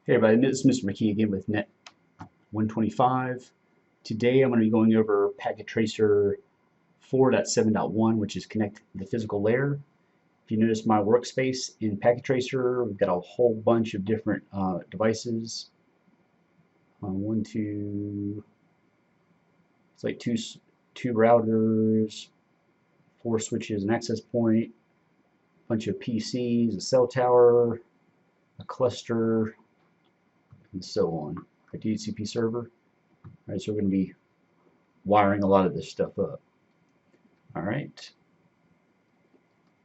Hey everybody, this is Mr. McKee again with Net 125. Today I'm going to be going over Packet Tracer 4.7.1, which is connect the physical layer. If you notice my workspace in Packet Tracer, we've got a whole bunch of different devices. It's like two routers, 4 switches, an access point, a bunch of PCs, a cell tower, a cluster, and so on. A DHCP server. Alright, so we're going to be wiring a lot of this stuff up. Alright.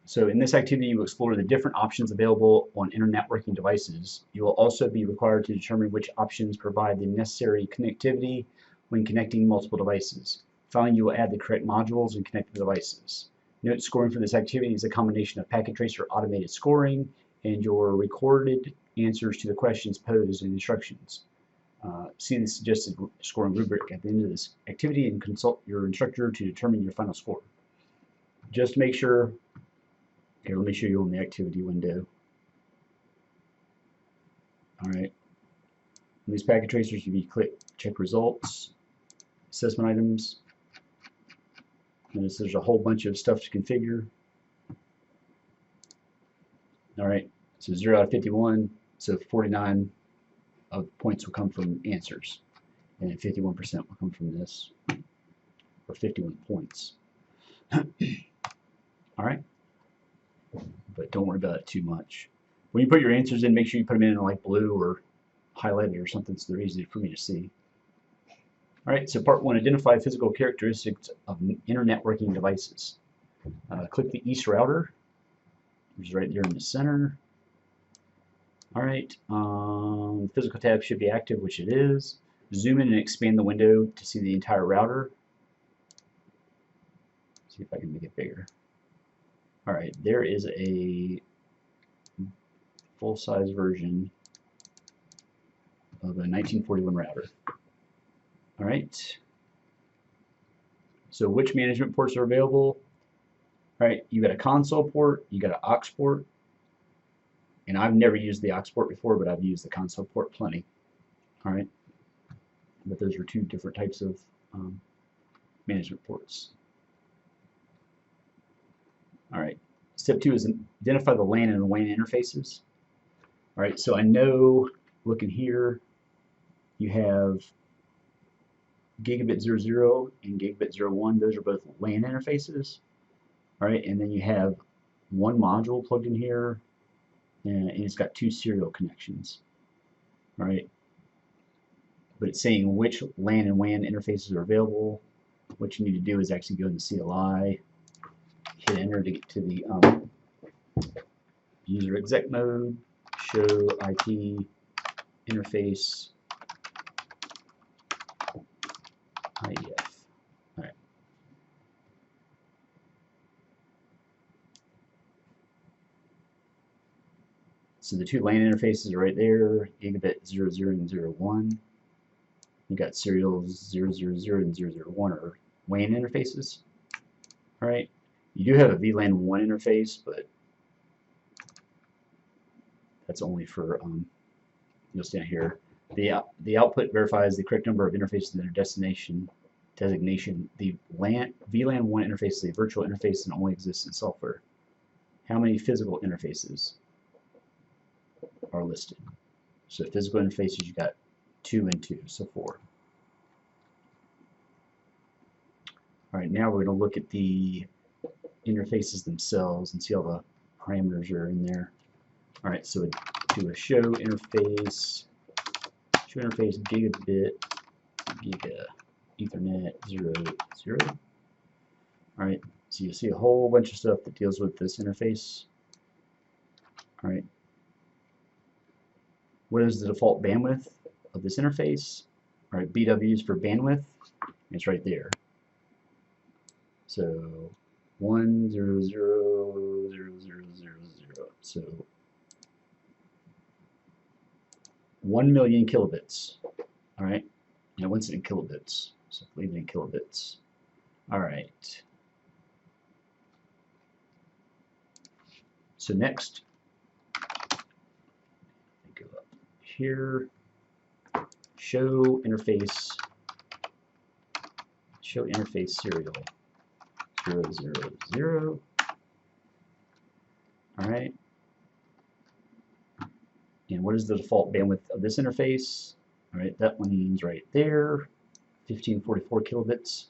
So in this activity, you explore the different options available on internetworking devices. You will also be required to determine which options provide the necessary connectivity when connecting multiple devices. Finally, you will add the correct modules and connect the devices. Note scoring for this activity is a combination of Packet Tracer automated scoring and your recorded answers to the questions posed in instructions. See the suggested scoring rubric at the end of this activity and consult your instructor to determine your final score. Just make sure, here, let me show you on the activity window. Alright, in these Packet Tracers, you click check results, assessment items. Notice there's a whole bunch of stuff to configure. Alright, so 0 out of 51, so 49 of points will come from answers, and 51% will come from this, or 51 points. Alright, but don't worry about it too much. When you put your answers in, make sure you put them in like blue or highlighted or something so they're easy for me to see. Alright, so part 1, identify physical characteristics of internetworking devices. Click the East router, which is right there in the center. Alright, the physical tab should be active, which it is. Zoom in and expand the window to see the entire router. See if I can make it bigger. Alright, there is a full-size version of a 1941 router. Alright, so which management ports are available? Alright, you got a console port, you got an aux port, and I've never used the aux port before, but I've used the console port plenty. Alright, but those are two different types of management ports. Alright, step 2 is identify the LAN and the WAN interfaces. Alright, so I know, looking here, you have gigabit 00 and gigabit 01, those are both LAN interfaces. Alright, and then you have one module plugged in here, and it's got 2 serial connections. Alright, but it's saying which LAN and WAN interfaces are available. What you need to do is actually go in the CLI, hit enter to get to the user exec mode, show IP interface IEF. Alright. So the 2 LAN interfaces are right there, gigabit 00 and 01. You got serials 000 and 001 are WAN interfaces. Alright, you do have a VLAN 1 interface, but that's only for, you'll see here, the output verifies the correct number of interfaces in their destination designation. The VLAN 1 interface is a virtual interface and only exists in software. How many physical interfaces are listed? So physical interfaces, you got 2 and 2, so 4. Alright, now we're going to look at the interfaces themselves and see all the parameters are in there. Alright, so do a show interface gigabit, giga, ethernet 00. Alright, so you'll see a whole bunch of stuff that deals with this interface. Alright, what is the default bandwidth of this interface? Alright, BWs for bandwidth, it's right there. So 1000000. So 1 million kilobits. Alright, and it wants it in kilobits, so leave it in kilobits. Alright. So next, go up here, show interface serial 000. All right. And what is the default bandwidth of this interface? All right, that one's right there, 1544 kilobits.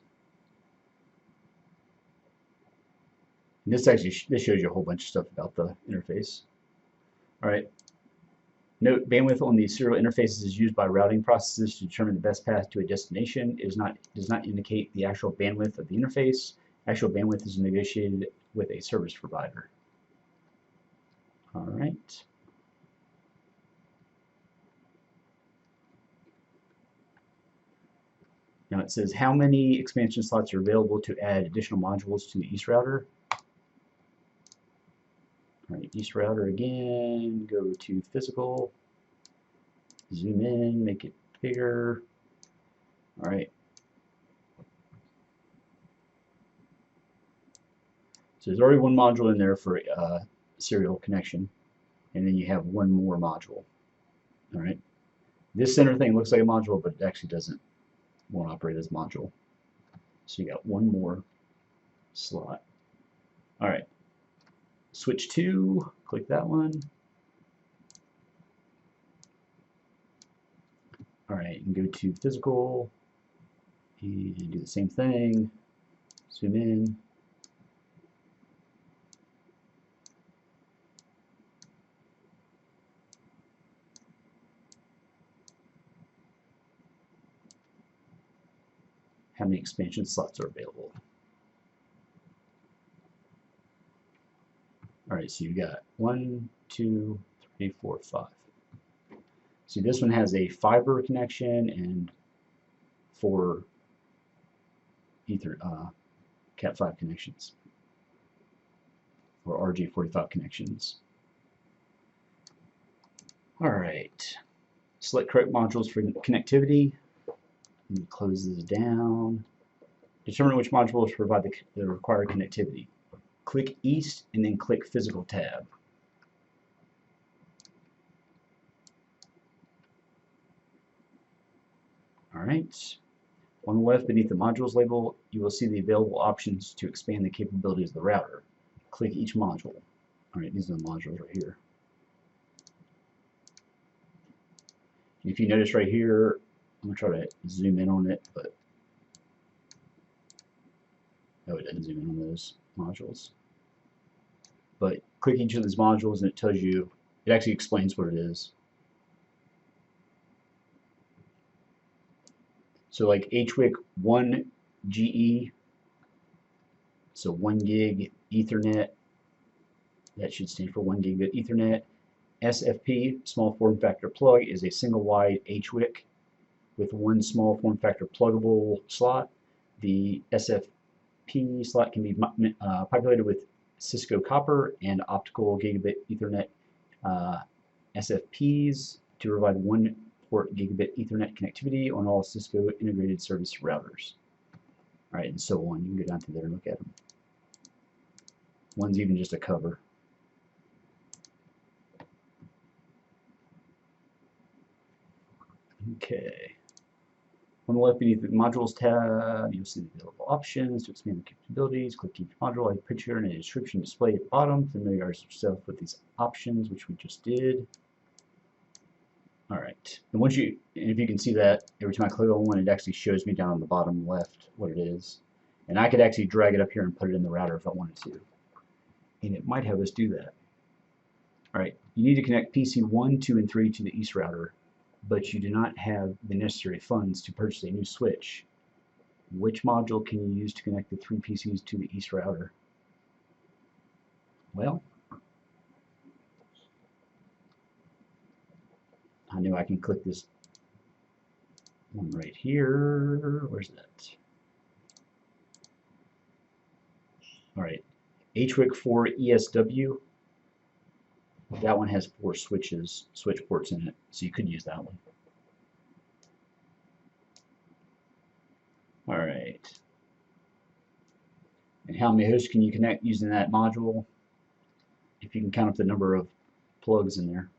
And this shows you a whole bunch of stuff about the interface. All right. Note, bandwidth on these serial interfaces is used by routing processes to determine the best path to a destination. It does not indicate the actual bandwidth of the interface. Actual bandwidth is negotiated with a service provider. All right. Now it says how many expansion slots are available to add additional modules to the East router. All right, East router again, go to physical, zoom in, make it bigger. All right. So there's already one module in there for serial connection, and then you have one more module. All right. This center thing looks like a module, but it actually won't operate as a module. So you got one more slot. All right. Switch 2, click that one. All right, and go to physical and do the same thing. Zoom in. How many expansion slots are available? All right, so you got 1, 2, 3, 4, 5. See, this one has a fiber connection and 4 Cat5 connections, or RJ45 connections. All right, select correct modules for connectivity. Let me close this down. Determine which modules provide the required connectivity. Click East and then click Physical tab. All right. On the left, beneath the modules label, you will see the available options to expand the capabilities of the router. Click each module. All right, these are the modules right here. If you notice right here, I'm going to try to zoom in on it, but no, it doesn't zoom in on those modules. But click each of these modules and it tells you, it actually explains what it is. So like HWIC 1GE, so 1 gig Ethernet, that should stand for 1 gigabit Ethernet. SFP, small form factor plug, is a single wide HWIC with one small form factor pluggable slot. The SFP slot can be populated with Cisco copper and optical gigabit Ethernet SFPs to provide 1 port gigabit Ethernet connectivity on all Cisco integrated service routers. All right, and so on. You can go down to there and look at them. One's even just a cover. Okay. On the left beneath the modules tab, you'll see the available options to expand the capabilities. Click each module, a picture and a description displayed at the bottom. Familiarize yourself with these options, which we just did. All right. And if you can see that, every time I click on one, it actually shows me down on the bottom left what it is. And I could actually drag it up here and put it in the router if I wanted to. And it might have us do that. All right. You need to connect PC 1, 2, and 3 to the East router, but you do not have the necessary funds to purchase a new switch. Which module can you use to connect the 3 PCs to the East router? Well, I know I can click this one right here. Where's that? All right, HWIC 4 ESW. That one has 4 switch ports in it, so you could use that one. All right. And how many hosts can you connect using that module? If you can count up the number of plugs in there,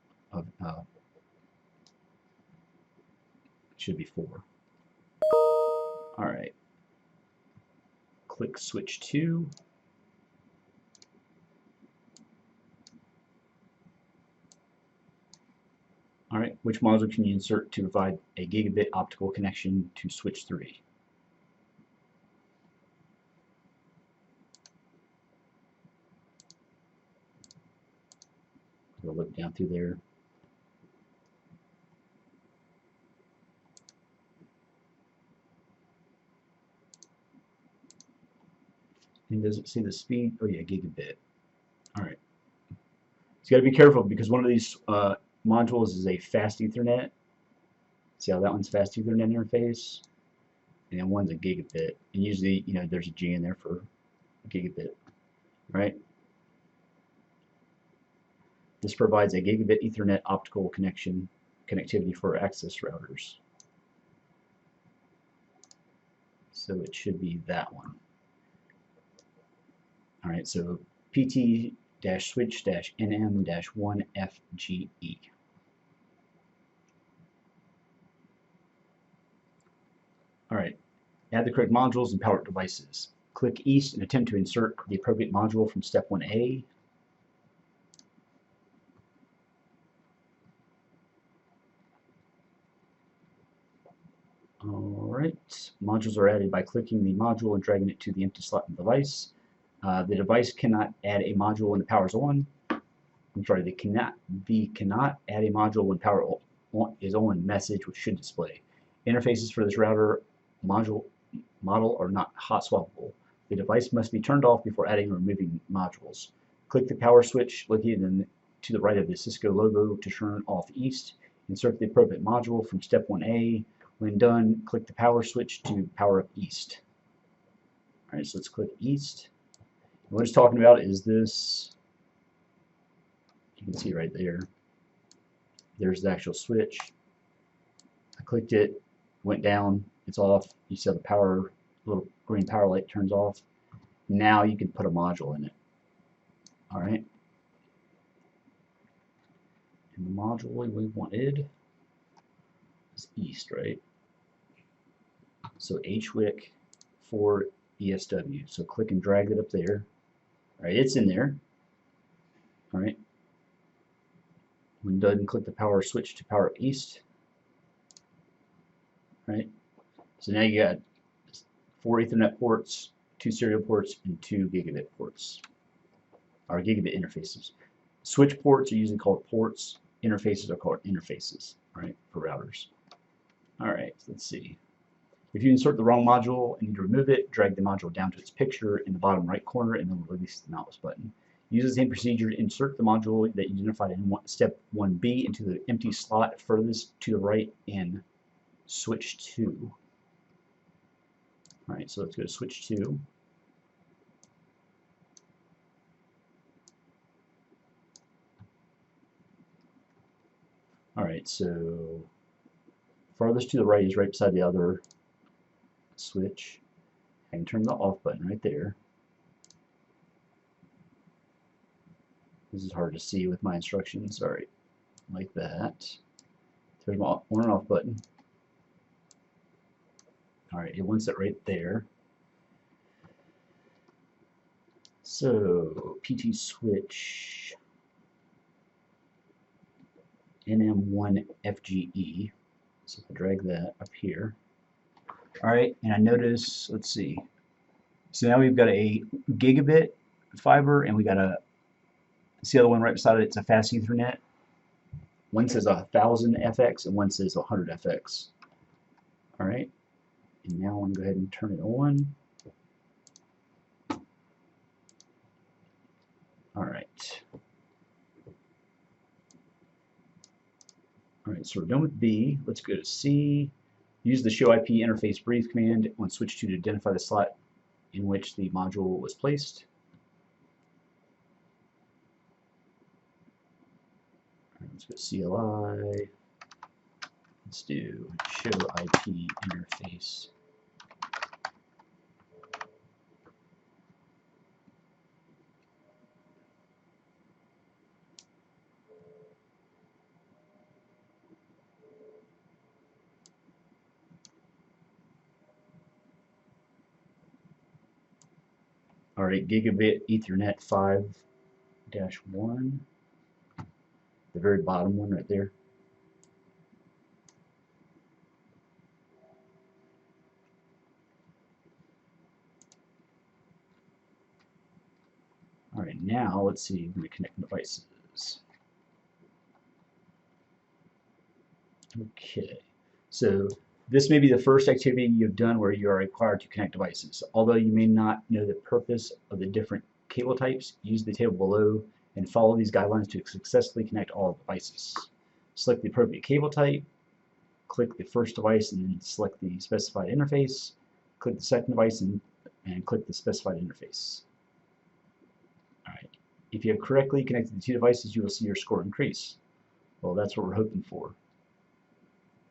should be 4. All right. Click switch 2. All right, which module can you insert to provide a gigabit optical connection to switch 3? We'll look down through there. And does it say the speed? Oh yeah, gigabit. All right. So you got to be careful because one of these modules is a fast Ethernet. See how that one's fast Ethernet interface, and then one's a gigabit. And usually, you know, there's a G in there for gigabit, right? This provides a gigabit Ethernet optical connectivity for access routers. So it should be that one. All right, so PT-switch-NM-1FGE. All right, add the correct modules and power devices. Click East and attempt to insert the appropriate module from step 1A. All right, modules are added by clicking the module and dragging it to the empty slot in the device. The device cannot add a module when the power is on. I'm sorry, they cannot add a module when power is on message, which should display. Interfaces for this router model are not hot swappable. The device must be turned off before adding or removing modules. Click the power switch located to the right of the Cisco logo to turn off East. Insert the appropriate module from step 1A. When done, click the power switch to power up East. All right, so let's click East. And what it's talking about is this. You can see right there. There's the actual switch. I clicked it, went down, it's off. You see how the power, little green power light turns off. Now you can put a module in it. All right. And the module we wanted is East, right? So HWIC for ESW. So click and drag it up there. All right, it's in there. All right. When done, click the power switch to power up East. Right. So now you got 4 Ethernet ports, 2 serial ports, and 2 gigabit ports, or gigabit interfaces. Switch ports are usually called ports. Interfaces are called interfaces, right, for routers. All right, let's see. If you insert the wrong module and need to remove it, drag the module down to its picture in the bottom right corner and then release the mouse button. Use the same procedure to insert the module that you identified in step 1B into the empty slot furthest to the right in switch 2. All right, so let's go to switch 2. All right, so farthest to the right is right beside the other switch. I can turn the off button right there. This is hard to see with my instructions. All right, like that. There's my on and off button. All right, it wants it right there. So PT switch NM1FGE. So if I drag that up here. All right, and I notice, let's see. So now we've got a gigabit fiber, and we got a, see the other one right beside it, it's a fast Ethernet. One says 1000 FX and one says 100 FX. All right, and now I'm going to go ahead and turn it on. All right. All right, so we're done with B. Let's go to C. Use the show IP interface brief command on switch 2 to identify the slot in which the module was placed. All right, let's go CLI. Let's do show IP interface. Alright, gigabit Ethernet 5-1, the very bottom one right there. Alright, now let's see, I'm going to connect devices. Okay, so this may be the first activity you've done where you are required to connect devices. Although you may not know the purpose of the different cable types, use the table below and follow these guidelines to successfully connect all devices. Select the appropriate cable type, click the first device and then select the specified interface, click the second device and click the specified interface. Alright, if you have correctly connected the two devices, you will see your score increase. Well, that's what we're hoping for.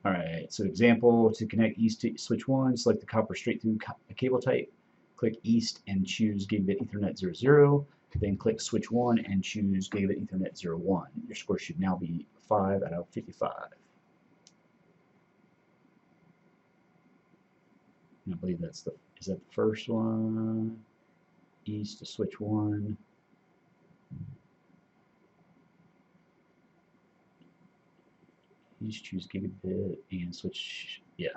Alright, so example, to connect east to switch 1, select the copper straight through cable type, click east and choose gigabit Ethernet 00, then click switch 1 and choose gigabit Ethernet 01. Your score should now be 5 out of 55. I believe that's the, is that the first one? East to switch 1. East, choose gigabit and switch, yeah.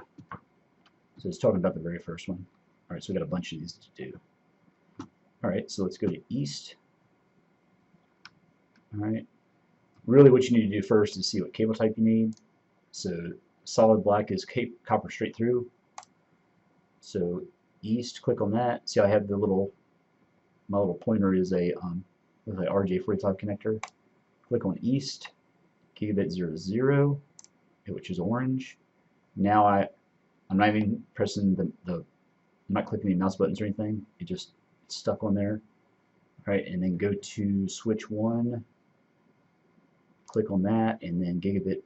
So it's talking about the very first one. Alright, so we got a bunch of these to do. Alright, so let's go to east. Alright, really what you need to do first is see what cable type you need. So solid black is copper straight through. So east, click on that. See, I have the little, my little pointer is a RJ45 connector. Click on east, gigabit 00, which is orange. Now I'm not even pressing I'm not clicking any mouse buttons or anything. It's stuck on there. All right, and then go to switch 1. Click on that, and then gigabit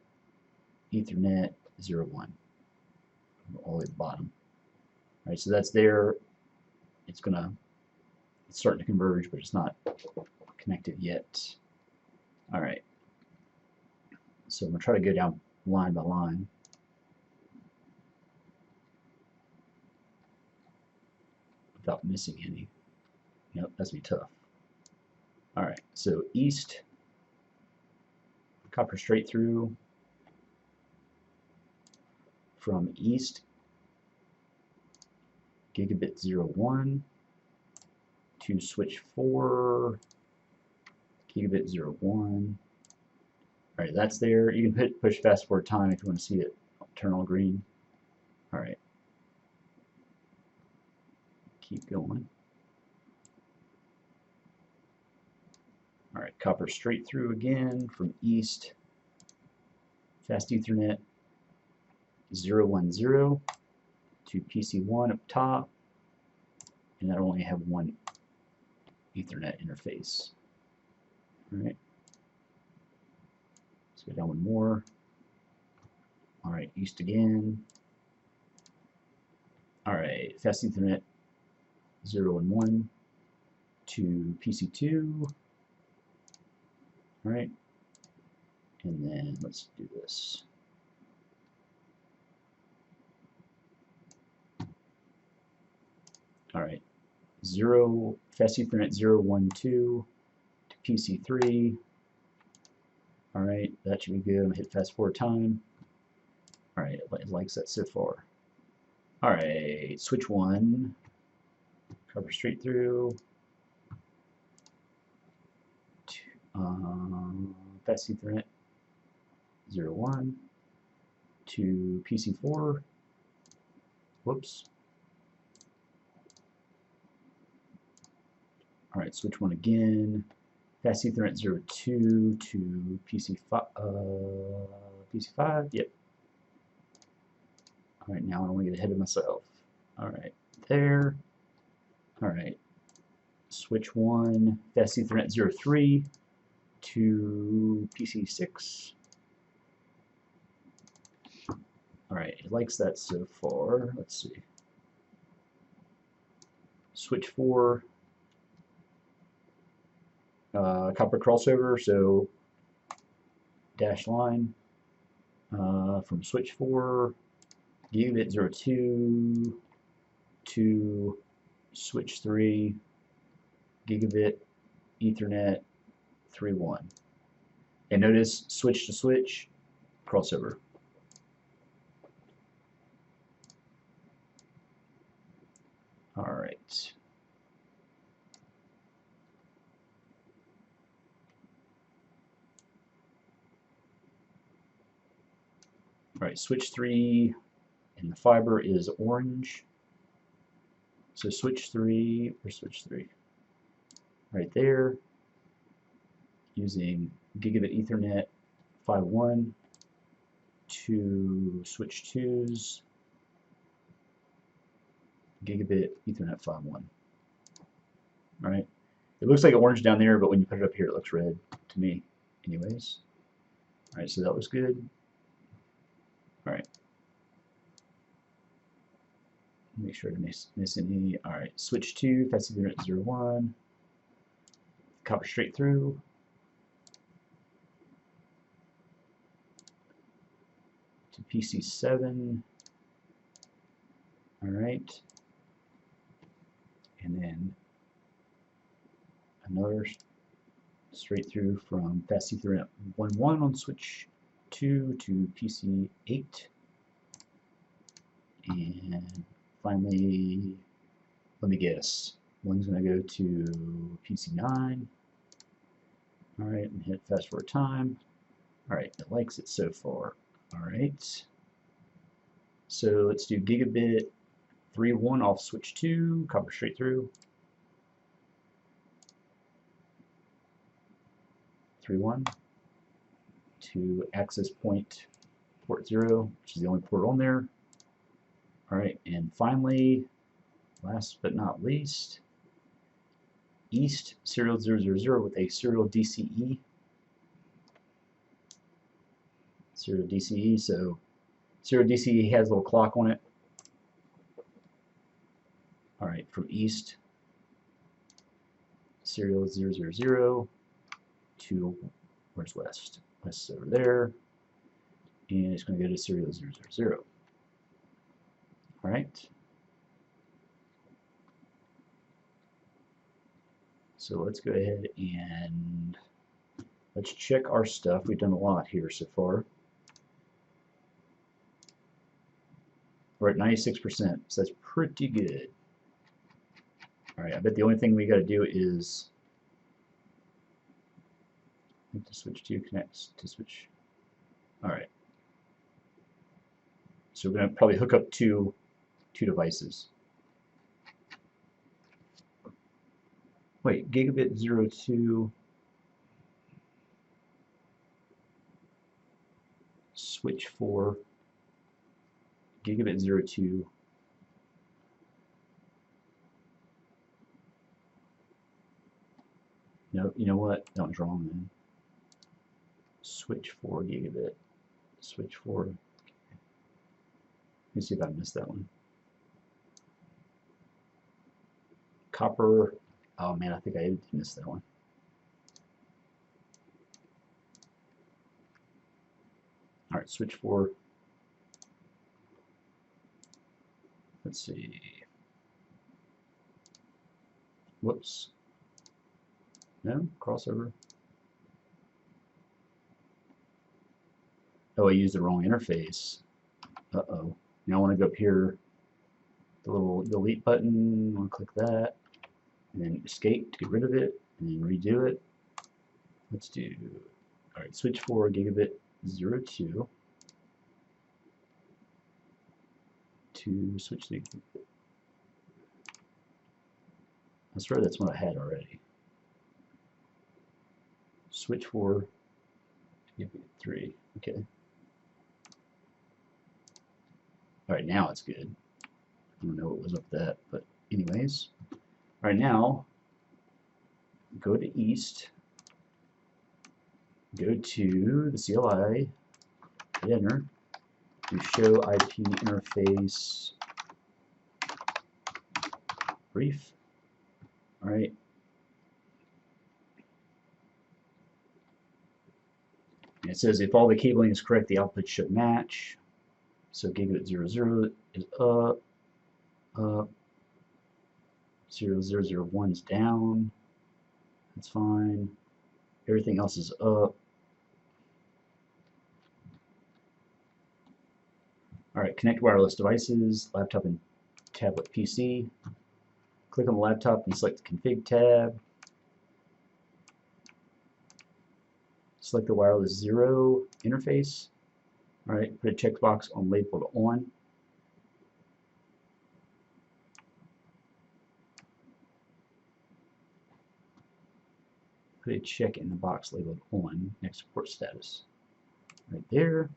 Ethernet 01, all the way at the bottom. All right, so that's there. It's starting to converge, but it's not connected yet. All right. So I'm going to try to go down line by line. Without missing any. Yep, that's going to be tough. Alright, so east, copper straight through. From east, gigabit 01 to switch 4, gigabit 01. Alright, that's there. You can push fast forward time if you want to see it turn all green. Alright. Keep going. Alright, copper straight through again from east. Fast Ethernet 010 to PC1 up top. And that'll only have one Ethernet interface. Alright. Let's go down one more. Alright, east again. Alright, fast Ethernet 0 and 1 to PC2. Alright. And then let's do this. Alright. Fast Ethernet 012 to PC3. Alright, that should be good. I'm going to hit fast forward time. Alright, it likes that so far. Alright, switch 1. Cover straight through. Fast Ethernet 01 to PC4. Whoops. Alright, switch 1 again. Fast Ethernet 02 to PC5. PC5, yep. Alright, now I don't want to get ahead of myself. Alright, there. Alright, switch 1, Fast Ethernet 03 to PC6. Alright, it likes that so far. Let's see. Switch 4, copper crossover, so dash line from switch 4, gigabit 02 to switch 3, gigabit Ethernet 3.1. And notice switch to switch, crossover. All right. All right, switch 3 and the fiber is orange. So switch 3, or switch 3? Right there, using gigabit Ethernet 5.1 to switch 2's gigabit Ethernet 5.1. All right, it looks like orange down there, but when you put it up here, it looks red to me, anyways. All right, so that was good. All right. Make sure to miss any. All right, switch 2, fast Ethernet 0.1, copper straight through. To PC7. All right. And then another straight through from fast Ethernet 1.1 on switch 2 to PC8. And finally, let me guess, one's going to go to PC9. All right, and hit fast forward time. All right, it likes it so far. All right, so let's do gigabit 3.1 off switch 2, copper straight through. 3.1 to access point port 0, which is the only port on there. All right, and finally, last but not least, east serial 000 with a serial DCE. Serial DCE, so serial DCE has a little clock on it. All right, from east, serial 000 to, where's west? West is over there, and it's going to go to serial 000. All right. So let's go ahead and let's check our stuff. We've done a lot here so far. We're at 96%, so that's pretty good. All right, I bet the only thing we got to do is, I think the switch 2 connects to switch. All right. So we're going to probably hook up two devices. Wait, gigabit 02 switch 4 gigabit 02 no, you know what? That one's wrong then. Switch 4 gigabit. Switch 4. Let me see if I missed that one. Copper. Oh man, I think I did miss that one. All right, switch 4. Let's see. Whoops. No, crossover. Oh, I used the wrong interface. Uh-oh. Now I want to go up here, the little delete button, I want to click that, and then escape to get rid of it, and then redo it. Let's do, all right, switch 4 gigabit 02 to switch the, I swear that's what I had already. Switch 4 gigabit 3, okay. All right, now it's good. I don't know what was up with that, but anyways. All right, now go to east, go to the CLI, hit enter, do show IP interface brief. All right. And it says if all the cabling is correct, the output should match. So gigabit 00 is up, 0001 is down. That's fine. Everything else is up. Alright, connect wireless devices, laptop and tablet PC. Click on the laptop and select the config tab. Select the wireless 0 interface. Alright, put a checkbox on labeled on. Put a check in the box labeled on next to port status. Right there.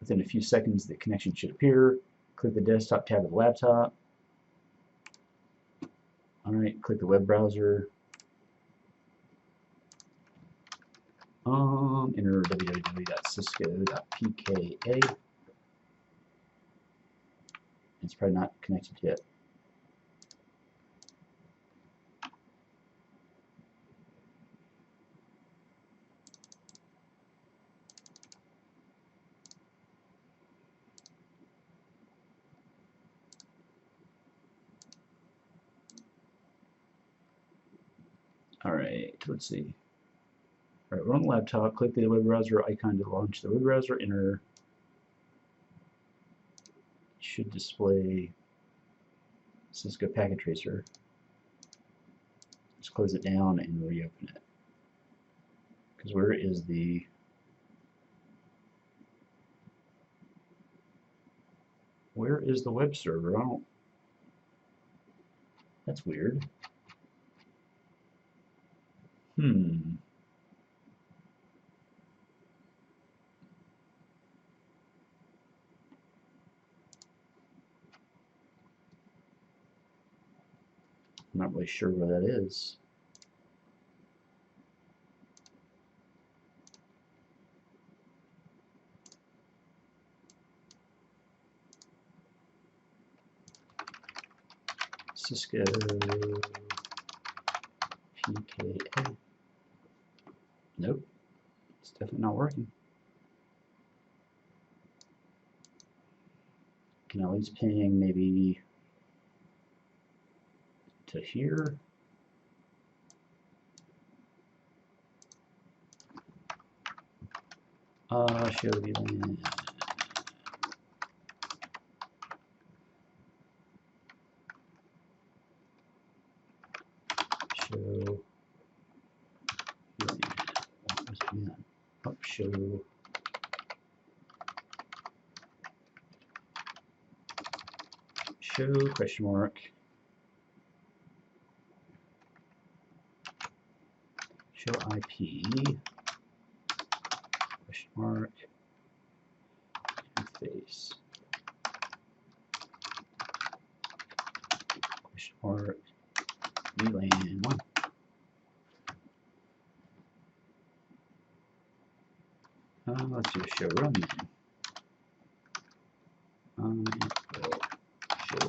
Within a few seconds, the connection should appear. Click the desktop tab of the laptop. Alright, click the web browser. Enter www.cisco.pka. It's probably not connected yet. Alright, let's see. Alright, we're on the laptop. Click the web browser icon to launch the web browser. Enter. It should display Cisco Packet Tracer. Let's close it down and reopen it. Because where is the web server? I don't. That's weird. I'm not really sure where that is. Cisco PKA. Nope, it's definitely not working. Can at least ping maybe to here. Show VLAN. Show VLAN. Oh, show question mark. Show IP question mark interface question mark VLAN 1. Let's do a show run then. Show.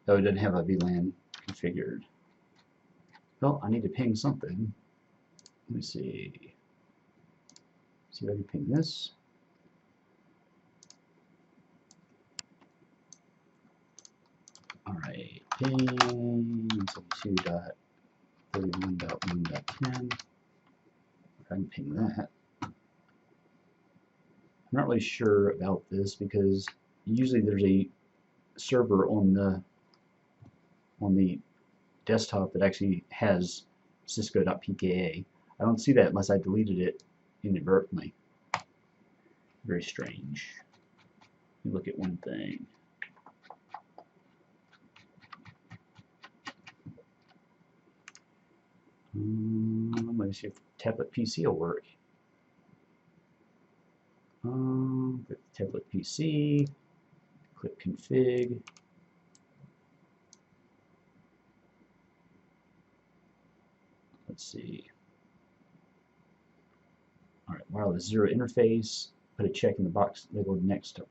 Oh, it doesn't have a VLAN configured. Well, I need to ping something. Let me see. See if I can ping this. Alright, ping 72.31.1.10. I can ping that. I'm not really sure about this because usually there's a server on the desktop that actually has cisco.pka. I don't see that unless I deleted it inadvertently. Very strange. Let me look at one thing. Let me see if the tablet PC will work. Click tablet PC, click config. Let's see. Alright, wireless 0 interface. Put a check in the box labeled next to.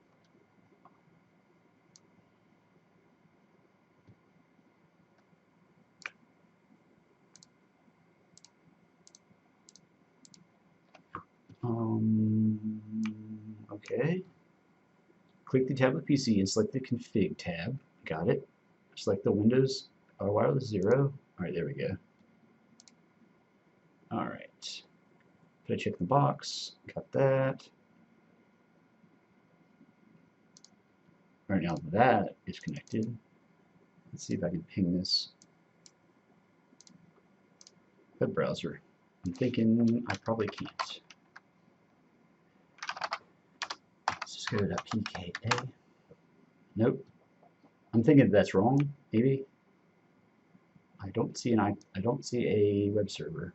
Okay. Click the tablet PC and select the config tab. Got it. Select the Windows wireless 0. Alright, there we go. Alright. Did I check the box? Got that. Alright, now that is connected. Let's see if I can ping this web browser. I'm thinking I probably can't. Let's just go to .pka. Nope. I'm thinking that's wrong, maybe. I don't see a web server.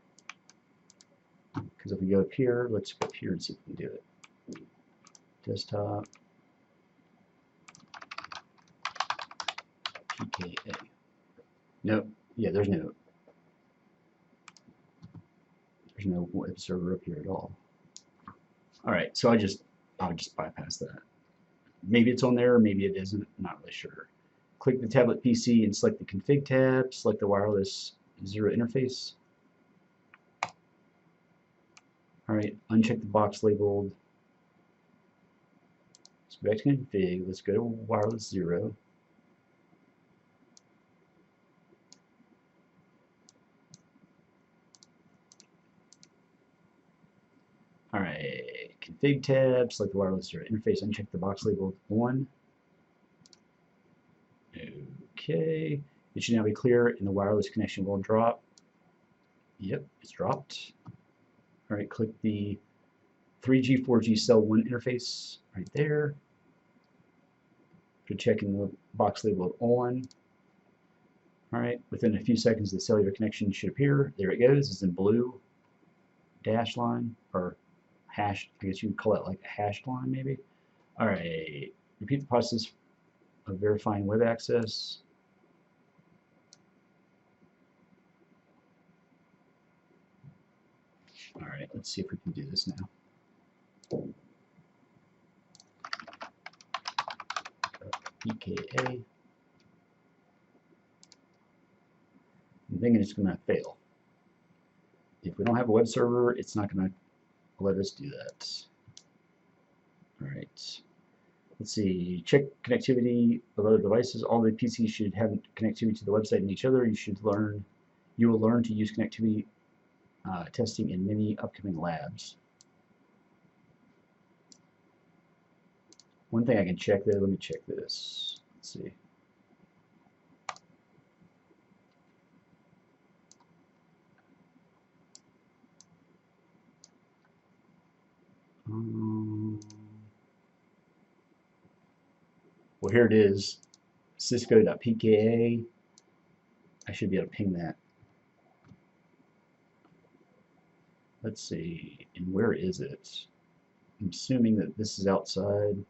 Because if we go up here, let's go up here and see if we can do it. Desktop PKA. Nope. Yeah, there's no web server up here at all. All right, so I'll just bypass that. Maybe it's on there, or maybe it isn't. I'm not really sure. Click the tablet PC and select the config tab. Select the wireless 0 interface. All right, uncheck the box labeled. Let's go back to config. Let's go to wireless 0. All right, config tab, select the wireless 0 interface, uncheck the box labeled 1. Okay, it should now be clear and the wireless connection will drop. Yep, it's dropped. All right, click the 3G, 4G cell 1 interface right there. For checking the box labeled on. All right, within a few seconds the cellular connection should appear. There it goes, it's in blue dash line, or hash, I guess you would call it like a hashed line maybe. All right, repeat the process of verifying web access. All right, let's see if we can do this now. PKA. I'm thinking it's going to fail. If we don't have a web server, it's not going to let us do that. All right. Let's see. Check connectivity of other devices. All the PCs should have connectivity to the website and each other. You will learn to use connectivity testing in many upcoming labs. One thing I can check there. Let me check this. Let's see. Well, here it is, cisco.pka. I should be able to ping that. Let's see, and where is it? I'm assuming that this is outside.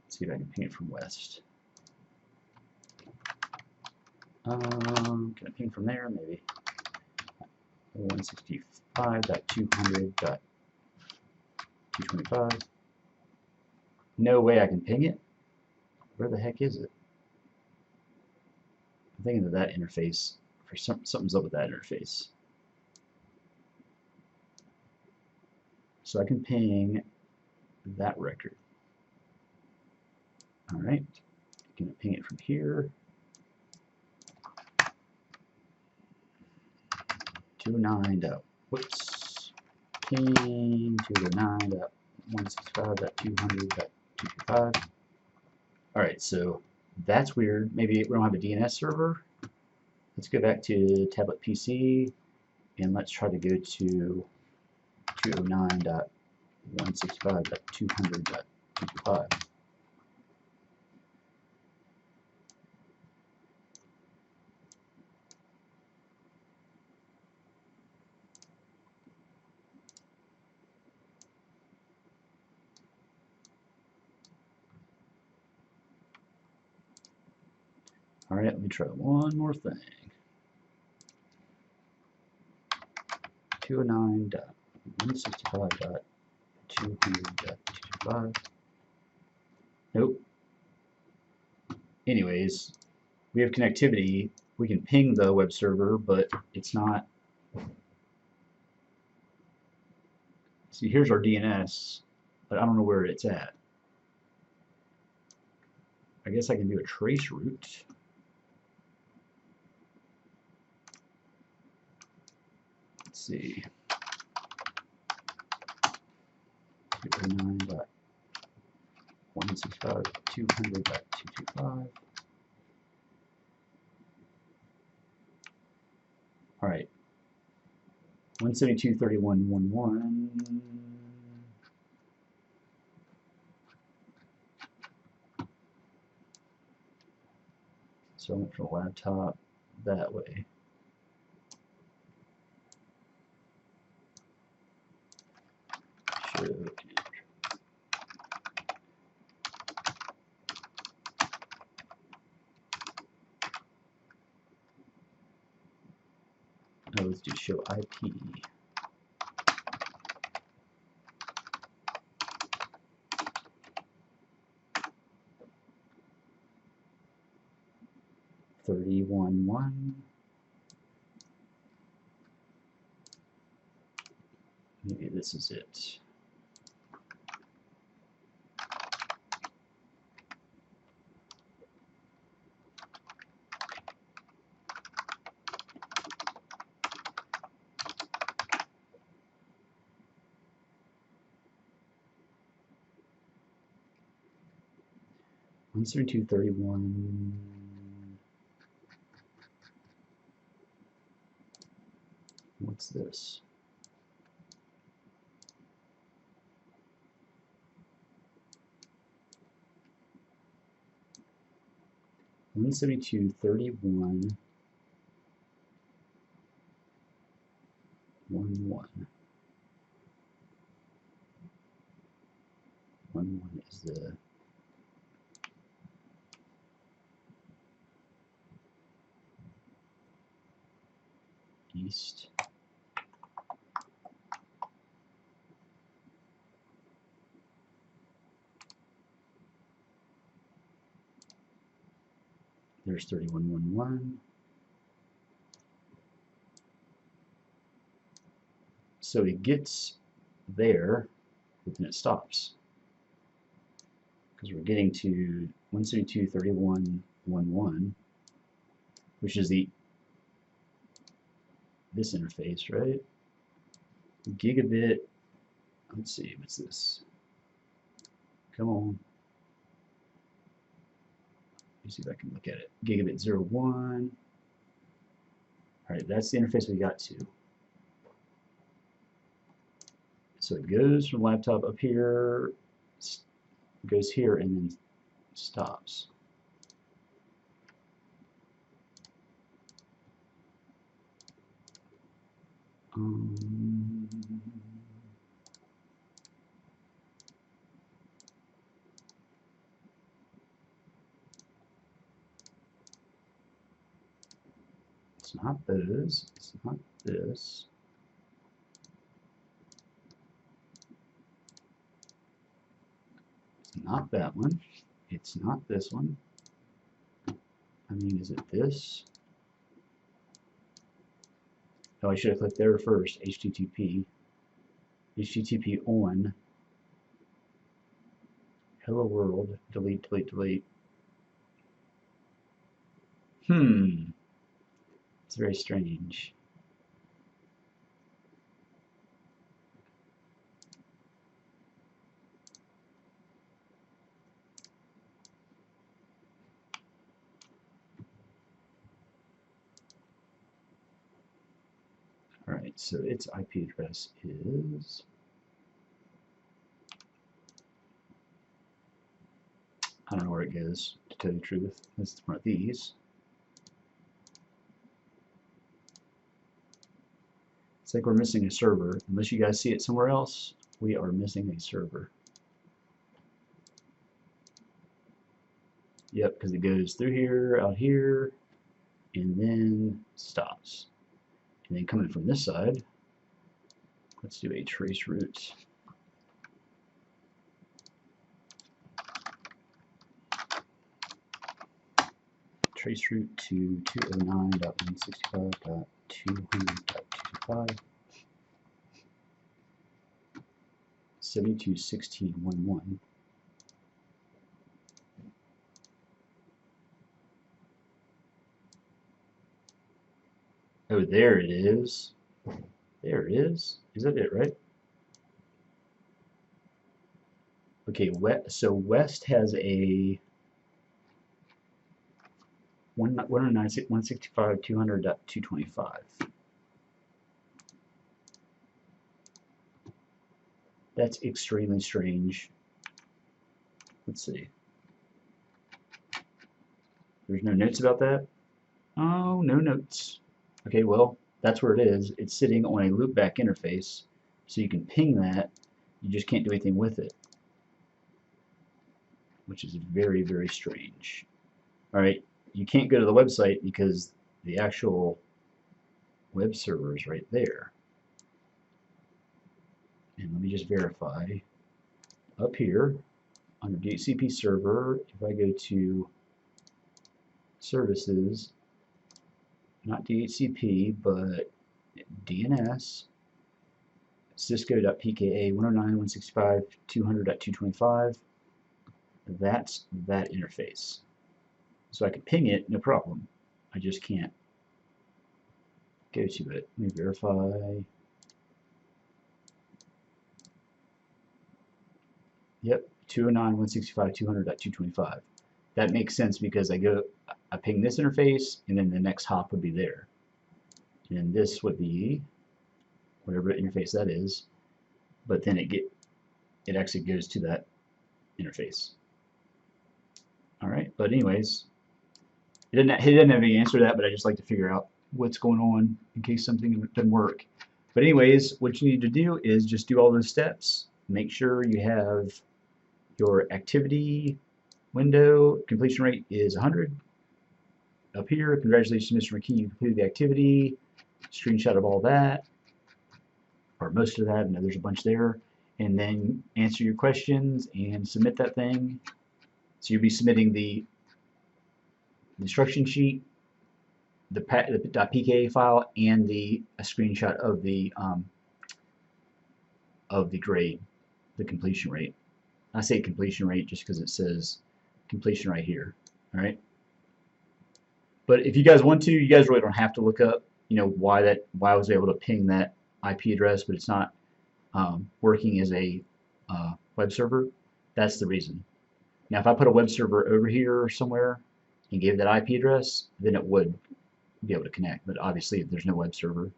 Let's see if I can ping it from west. Can I ping from there? Maybe. 165.200.225. No way I can ping it. Where the heck is it? I'm thinking of that interface. Something's up with that interface. So I can ping that record. All right. I'm going to ping it from here. 209. Whoops. Ping 209.165.200.225. All right, so that's weird. Maybe we don't have a DNS server. Let's go back to tablet PC and let's try to go to 209.165.200.225. All right, let me try one more thing. 209.165.200.225. Nope. Anyways, we have connectivity. We can ping the web server, but it's not. See, here's our DNS, but I don't know where it's at. I guess I can do a trace route. Let's see. 209.165.200.225. All right. 172.31.11. So I went from the laptop that way. Show. Now let's do show IP. .31.1. Maybe this is it. One 172.31. What's this? One 172.31. 1.1. 1.1 is the east. There's 31.1.1. So it gets there, but then it stops. Because we're getting to 172.31.11, which is this interface, right? Gigabit, let's see, what's this? Come on. Let me see if I can look at it. Gigabit 01. Alright, that's the interface we got to. So it goes from laptop up here, goes here, and then stops. It's not those. It's not this. It's not that one. It's not this one. I mean, is it this? Oh, I should have clicked there first. HTTP. HTTP on. Hello world. Delete, delete, delete. It's very strange. Alright, so its IP address is... I don't know where it goes, to tell you the truth. It's one of these. It's like we're missing a server. Unless you guys see it somewhere else, we are missing a server. Yep, because it goes through here, out here, and then stops. And then coming from this side, let's do a trace route. Trace route to 209.165.200.225. 72.16.11. Oh, there it is. There it is. Is that it, right? Okay, so West has a 165.200.225. That's extremely strange. Let's see. There's no notes about that? Oh, no notes. Okay, well, that's where it is. It's sitting on a loopback interface, so you can ping that. You just can't do anything with it, which is very, very strange. All right, you can't go to the website because the actual web server is right there. And let me just verify. Up here, under DHCP server, if I go to services, not DHCP, but DNS, Cisco.pka 109.165.200.225, that's that interface. So I can ping it, no problem. I just can't go to it. Let me verify. Yep, 209.165.200.225. That makes sense because I ping this interface, and then the next hop would be there. And this would be whatever interface that is, but then it actually goes to that interface. All right, but anyways, he didn't have any answer to that, but I just like to figure out what's going on in case something doesn't work. But anyways, what you need to do is just do all those steps. Make sure you have your activity window completion rate is 100. Up here, congratulations, Mr. McKee, you completed the activity. Screenshot of all that, or most of that. I know there's a bunch there. And then answer your questions and submit that thing. So you'll be submitting the instruction sheet, the .pka file, and a screenshot of the grade, the completion rate. I say completion rate just because it says completion right here. All right. But if you guys want to, you guys really don't have to look up, why I was able to ping that IP address, but it's not working as a web server. That's the reason. Now, if I put a web server over here somewhere and gave that IP address, then it would be able to connect. But obviously, if there's no web server,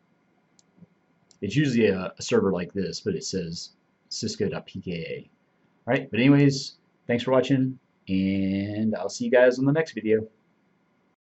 it's usually a server like this, but it says cisco.pka. All right, but anyways, thanks for watching, and I'll see you guys on the next video.